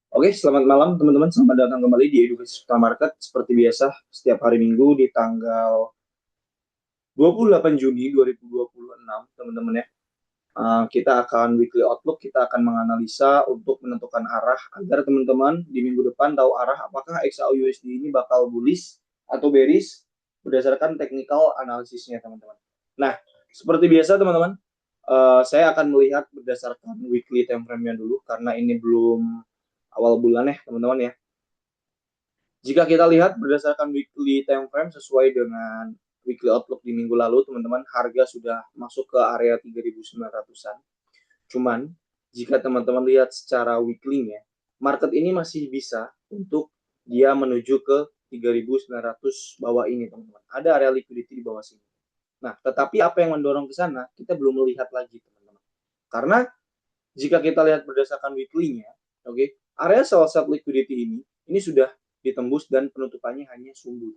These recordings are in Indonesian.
Oke, selamat malam teman-teman. Selamat datang kembali di Edukasi Suta Market. Seperti biasa, setiap hari Minggu di tanggal 28 Juni 2026, teman-teman ya. Kita akan weekly outlook, kita akan menganalisa untuk menentukan arah agar teman-teman di minggu depan tahu arah apakah XAUUSD ini bakal bullish atau bearish berdasarkan technical analisisnya, teman-teman. Nah, seperti biasa teman-teman, saya akan melihat berdasarkan weekly time frame-nya dulu karena ini belum awal bulan ya, teman-teman ya. Jika kita lihat berdasarkan weekly time frame sesuai dengan weekly outlook di minggu lalu, teman-teman, harga sudah masuk ke area 3.900-an. Cuman, jika teman-teman lihat secara weekly-nya, market ini masih bisa untuk dia menuju ke 3.900 bawah ini, teman-teman. Ada area liquidity di bawah sini. Nah, tetapi apa yang mendorong ke sana, kita belum melihat lagi, teman-teman. Karena jika kita lihat berdasarkan weekly-nya, oke, area sell side liquidity ini sudah ditembus dan penutupannya hanya sumbu.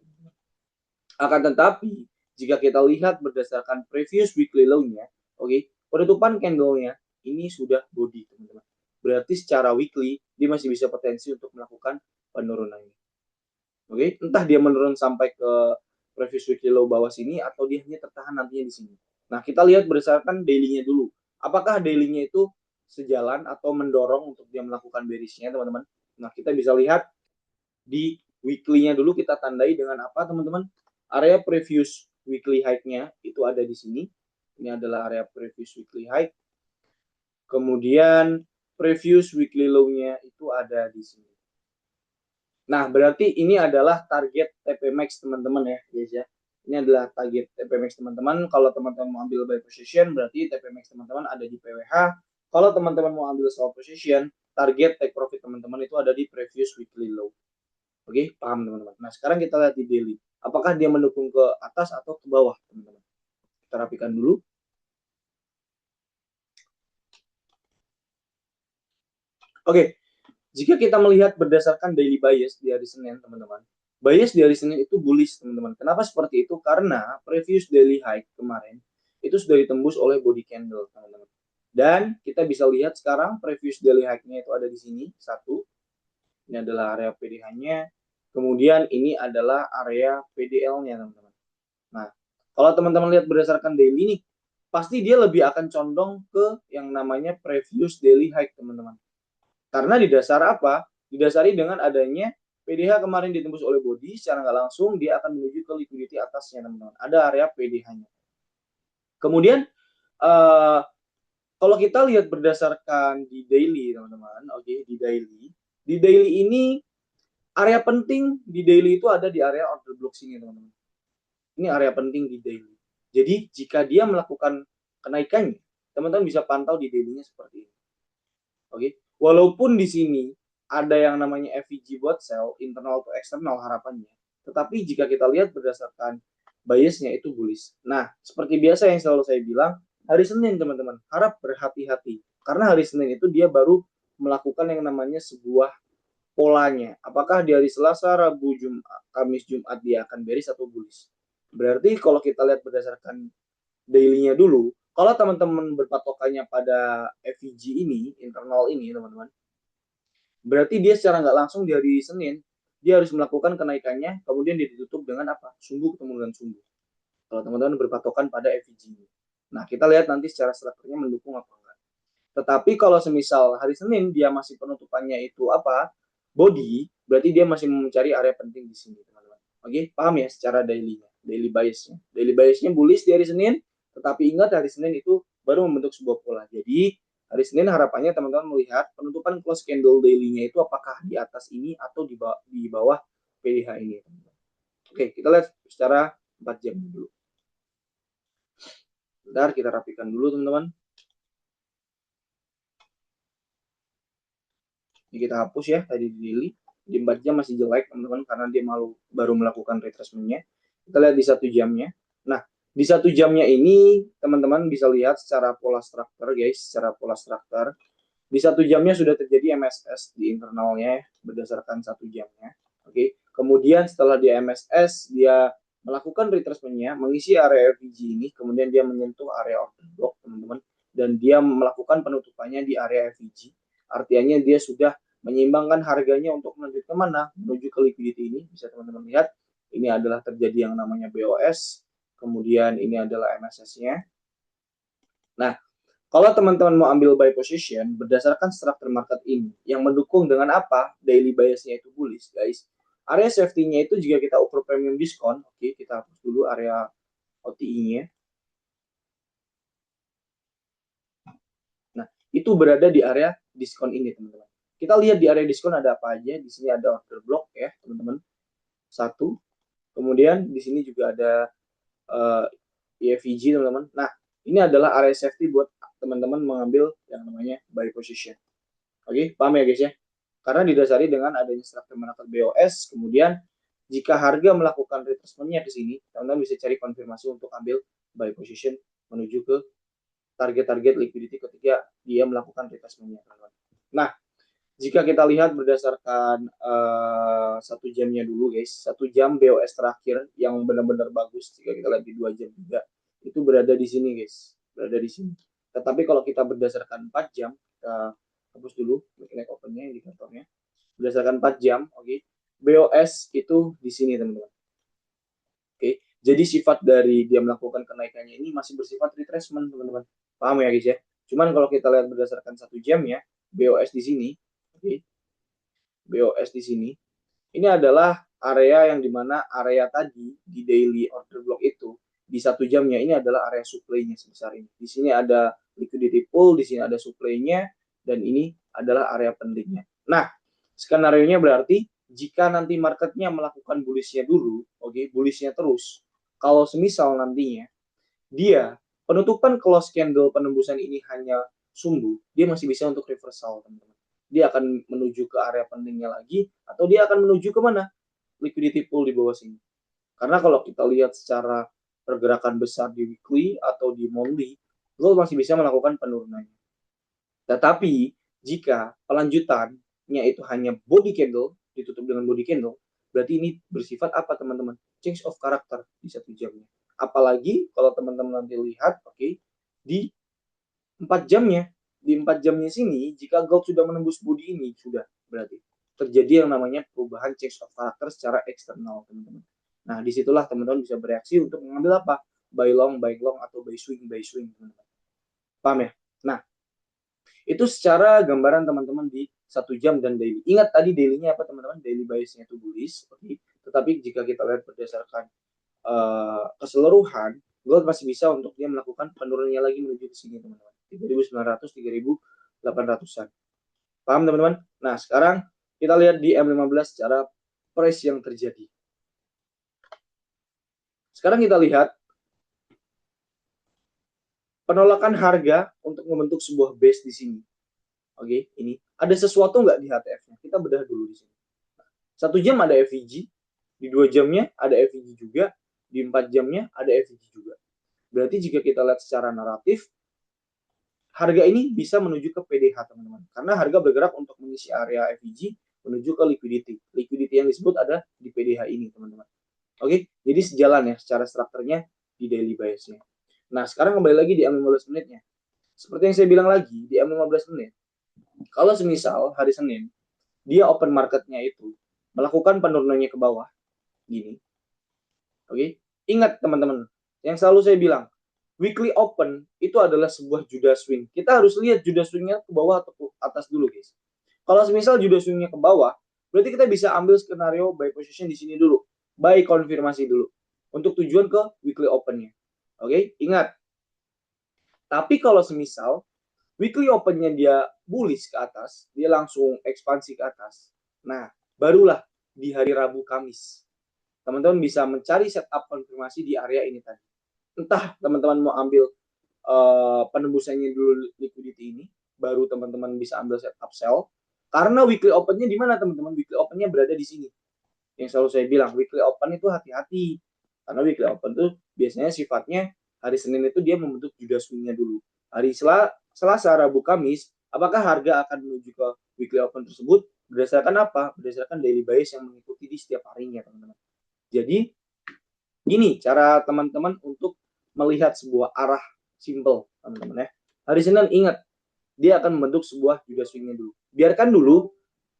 Akan tetapi, jika kita lihat berdasarkan previous weekly low-nya, oke, penutupan candle-nya ini sudah body, teman-teman. Berarti secara weekly, dia masih bisa potensi untuk melakukan penurunan ini. Oke, entah dia menurun sampai ke previous weekly low bawah sini atau dia hanya tertahan nantinya di sini. Nah, kita lihat berdasarkan daily-nya dulu. Apakah daily-nya itu sejalan atau mendorong untuk dia melakukan bearish-nya, teman-teman? Nah, kita bisa lihat di weekly-nya dulu kita tandai dengan apa, teman-teman? Area previous weekly high-nya itu ada di sini. Ini adalah area previous weekly high. Kemudian previous weekly low-nya itu ada di sini. Nah, berarti ini adalah target TP Max teman-teman ya, guys ya. Ini adalah target TP Max teman-teman. Kalau teman-teman mau ambil buy position, berarti TP Max teman-teman ada di PWH. Kalau teman-teman mau ambil sell position, target take profit teman-teman itu ada di previous weekly low. Oke, paham teman-teman. Nah, sekarang kita lihat di daily. Apakah dia mendukung ke atas atau ke bawah, teman-teman? Kita rapikan dulu. Oke, jika kita melihat berdasarkan daily bias di hari Senin, teman-teman, bias di hari Senin itu bullish, teman-teman. Kenapa seperti itu? Karena previous daily high kemarin itu sudah ditembus oleh body candle, teman-teman. Dan kita bisa lihat sekarang previous daily high-nya itu ada di sini, satu. Ini adalah area PDH-nya. Kemudian ini adalah area PDL-nya, teman-teman. Nah, kalau teman-teman lihat berdasarkan daily nih, pasti dia lebih akan condong ke yang namanya previous daily high, teman-teman. Karena di dasar apa? Didasari dengan adanya PDH kemarin ditembus oleh body, secara nggak langsung dia akan menuju ke liquidity atasnya, teman-teman. Ada area PDH-nya. Kemudian, uh, kalau kita lihat berdasarkan di daily, teman-teman, oke, di daily ini area penting di daily itu ada di area order block sini, teman-teman. Ini area penting di daily. Jadi, jika dia melakukan kenaikannya, teman-teman bisa pantau di daily-nya seperti ini. Oke, walaupun di sini ada yang namanya FVG buat sell internal to eksternal harapannya, tetapi jika kita lihat berdasarkan biasnya itu bullish. Nah, seperti biasa yang selalu saya bilang, hari Senin teman-teman harap berhati-hati karena hari Senin itu dia baru melakukan yang namanya sebuah polanya. Apakah di hari Selasa, Rabu, Jumat, Kamis, Jumat dia akan bearish atau bullish? Berarti kalau kita lihat berdasarkan daily-nya dulu, kalau teman-teman berpatokannya pada FVG ini, internal ini, teman-teman, berarti dia secara nggak langsung di hari Senin, dia harus melakukan kenaikannya, kemudian ditutup dengan apa? Sumbu ketemu dengan sumbu. Kalau teman-teman berpatokan pada FVG ini. Nah, kita lihat nanti secara strukturnya mendukung apa enggak. Tetapi kalau semisal hari Senin dia masih penutupannya itu apa? Body, berarti dia masih mencari area penting di sini, teman-teman. Oke, paham ya secara daily-nya, daily bias-nya. Daily bias-nya bullish di hari Senin, tetapi ingat hari Senin itu baru membentuk sebuah pola. Jadi, hari Senin harapannya teman-teman melihat penutupan close candle daily-nya itu apakah di atas ini atau di bawah PDH ini, teman-teman. Oke, kita lihat secara 4 jam dulu. Bentar, kita rapikan dulu, teman-teman. Ini kita hapus ya tadi di daily. Di 4 jam masih jelek teman-teman karena dia baru melakukan retracement-nya. Kita lihat di 1 jamnya. Nah, di 1 jamnya ini teman-teman bisa lihat secara pola struktur guys, secara pola struktur. Di 1 jamnya sudah terjadi MSS di internalnya berdasarkan 1 jamnya. Oke. Kemudian setelah di MSS dia melakukan retracement-nya, mengisi area FVG ini, kemudian dia menyentuh area order block teman-teman dan dia melakukan penutupannya di area FVG. Artinya dia sudah menyeimbangkan harganya untuk menuju ke mana? Menuju ke liquidity ini. Bisa teman-teman lihat, ini adalah terjadi yang namanya BOS, kemudian ini adalah MSS-nya. Nah, kalau teman-teman mau ambil buy position berdasarkan structure market ini yang mendukung dengan apa? Daily bias-nya itu bullish, guys. Area safety-nya itu jika kita ukur premium diskon, oke, kita hapus dulu area OTI-nya. Nah, itu berada di area diskon ini, teman-teman. Kita lihat di area diskon ada apa aja. Di sini ada order block ya, teman-teman. Satu. Kemudian di sini juga ada EFG, teman-teman. Nah, ini adalah area safety buat teman-teman mengambil yang namanya buy position. Oke, paham ya guys ya? Karena didasari dengan adanya structure market BOS, kemudian jika harga melakukan retracement-nya ke sini, teman-teman bisa cari konfirmasi untuk ambil buy position menuju ke target-target liquidity ketika dia melakukan retracement-nya. Nah, jika kita lihat berdasarkan 1 jamnya dulu guys, 1 jam BOS terakhir yang benar-benar bagus, jika kita lihat di 2 jam juga, itu berada di sini guys, berada di sini. Tetapi kalau kita berdasarkan 4 jam, kita hapus dulu naik opennya, indikatornya. Berdasarkan 4 jam, oke, BOS itu di sini teman-teman. Oke, jadi sifat dari dia melakukan kenaikannya ini masih bersifat retracement teman-teman. Paham ya guys ya? Cuman kalau kita lihat berdasarkan 1 jamnya, BOS di sini, oke, BOS di sini, ini adalah area yang dimana area tadi di daily order block itu di 1 jamnya ini adalah area supply-nya sebesar ini. Di sini ada liquidity pool, di sini ada supply-nya, dan ini adalah area pentingnya. Nah, skenario-nya berarti jika nanti marketnya melakukan bullish-nya dulu, oke, bullish-nya terus, kalau semisal nantinya dia penutupan close candle penembusan ini hanya sumbu, dia masih bisa untuk reversal, teman-teman. Dia akan menuju ke area pentingnya lagi, atau dia akan menuju ke mana? Liquidity pool di bawah sini. Karena kalau kita lihat secara pergerakan besar di weekly atau di monthly, gold masih bisa melakukan penurunannya. Tetapi jika pelanjutannya itu hanya body candle, ditutup dengan body candle, berarti ini bersifat apa teman-teman? Change of character di 1 jamnya. Apalagi kalau teman-teman nanti lihat, oke, di 4 jamnya, di 4 jamnya sini, jika gold sudah menembus body ini, sudah berarti terjadi yang namanya perubahan change of character secara eksternal, teman-teman. Nah, disitulah teman-teman bisa bereaksi untuk mengambil apa? Buy long, atau buy swing, teman-teman. Paham ya? Nah, itu secara gambaran teman-teman di 1 jam dan daily. Ingat tadi daily-nya apa teman-teman? Daily bias-nya itu bullish, oke. Tetapi jika kita lihat berdasarkan keseluruhan, gold masih bisa untuk dia melakukan penurunannya lagi menuju ke sini teman-teman. 3.900, 3.800-an. Paham teman-teman? Nah, sekarang kita lihat di M15 secara price yang terjadi. Sekarang kita lihat penolakan harga untuk membentuk sebuah base di sini. Oke, ini ada sesuatu nggak di HTF-nya? Kita bedah dulu di sini. 1 jam ada FVG, di 2 jamnya ada FVG juga, di 4 jamnya ada FVG juga. Berarti jika kita lihat secara naratif, harga ini bisa menuju ke PDH teman-teman. Karena harga bergerak untuk mengisi area FVG menuju ke liquidity. Liquidity yang disebut ada di PDH ini teman-teman. Oke, jadi sejalan ya secara strukturnya di daily bias-nya. Nah, sekarang kembali lagi di M15 menitnya. Seperti yang saya bilang lagi, di M15 menit, kalau semisal hari Senin, dia open marketnya itu melakukan penurunannya ke bawah, gini. Oke, ingat teman-teman, yang selalu saya bilang, weekly open itu adalah sebuah Judas swing. Kita harus lihat Judas swingnya ke bawah atau ke atas dulu, guys. Kalau semisal Judas swingnya ke bawah, berarti kita bisa ambil skenario buy position di sini dulu, buy konfirmasi dulu, untuk tujuan ke weekly opennya. Oke, ingat. Tapi kalau semisal weekly opennya dia bullish ke atas, dia langsung ekspansi ke atas. Nah, barulah di hari Rabu Kamis, teman-teman bisa mencari setup konfirmasi di area ini tadi. Entah teman-teman mau ambil penembusannya dulu liquidity ini, baru teman-teman bisa ambil setup sell. Karena weekly opennya di mana teman-teman? Weekly opennya berada di sini. Yang selalu saya bilang, weekly open itu hati-hati. Karena weekly open itu biasanya sifatnya hari Senin itu dia membentuk Judas swing-nya dulu. Hari Selasa, Rabu, Kamis, apakah harga akan menuju ke weekly open tersebut berdasarkan apa? Berdasarkan daily bias yang mengikuti di setiap harinya, teman-teman. Jadi, gini cara teman-teman untuk melihat sebuah arah simple, teman-teman ya. Hari Senin ingat, dia akan membentuk sebuah Judas swing-nya dulu. Biarkan dulu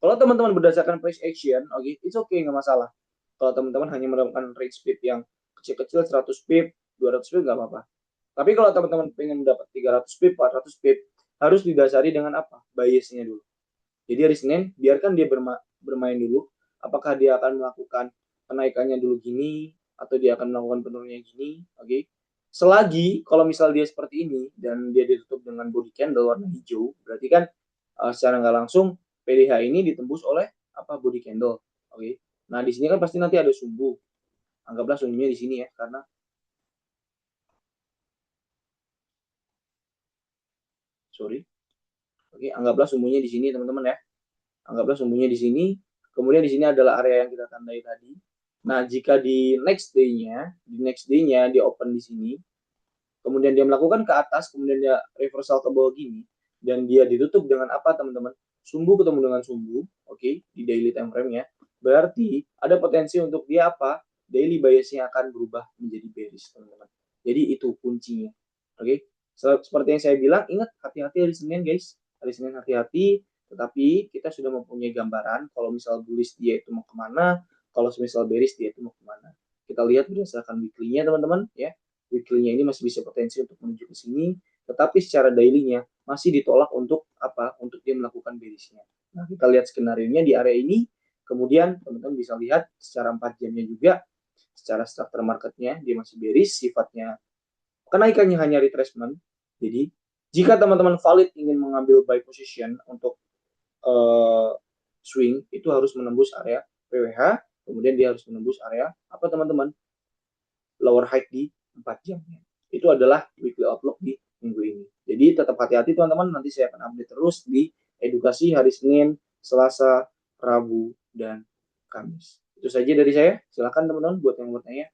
Kalau teman-teman berdasarkan price action, oke, it's okay, nggak masalah. Kalau teman-teman hanya mendapatkan range pip yang kecil-kecil 100 pip, 200 pip nggak apa-apa. Tapi kalau teman-teman pengen mendapat 300 pip, 400 pip, harus didasari dengan apa? Biasnya dulu. Jadi hari Senin, biarkan dia bermain dulu. Apakah dia akan melakukan kenaikannya dulu gini, atau dia akan melakukan penurunannya gini, oke? Selagi kalau misal dia seperti ini dan dia ditutup dengan body candle warna hijau, berarti kan secara nggak langsung PDH ini ditembus oleh apa body candle, oke? Nah di sini kan pasti nanti ada sumbu. Anggaplah sumbunya di sini ya, karena sorry, oke, anggaplah sumbunya di sini teman-teman ya. Anggaplah sumbunya di sini. Kemudian di sini adalah area yang kita tandai tadi. Nah, jika di next day-nya dia open di sini, kemudian dia melakukan ke atas, kemudian dia reversal ke bawah gini, dan dia ditutup dengan apa teman-teman? Sumbu ketemu dengan sumbu, oke, di daily time frame-nya. Berarti ada potensi untuk dia apa? Daily bias-nya akan berubah menjadi bearish, teman-teman. Jadi itu kuncinya, oke. Seperti yang saya bilang, ingat hati-hati hari Senin, guys. Hari Senin hati-hati, tetapi kita sudah mempunyai gambaran kalau misal bullish dia itu mau kemana, kalau misal bearish dia itu mau kemana. Kita lihat berdasarkan weekly-nya, teman-teman, ya. Weekly-nya ini masih bisa potensi untuk menuju ke sini, tetapi secara daily-nya masih ditolak untuk apa? Untuk dia melakukan bearish-nya. Nah, kita lihat skenario-nya di area ini, kemudian teman-teman bisa lihat secara 4 jamnya juga, secara structure market-nya dia masih bearish, sifatnya kenaikannya hanya retracement. Jadi, jika teman-teman valid ingin mengambil buy position untuk swing, itu harus menembus area PWH, kemudian dia harus menembus area apa teman-teman? Lower high di 4 jamnya. Itu adalah weekly outlook di minggu ini. Jadi tetap hati-hati teman-teman, nanti saya akan update terus di edukasi hari Senin, Selasa, Rabu, dan Kamis. Itu saja dari saya. Silakan teman-teman buat yang mau bertanya.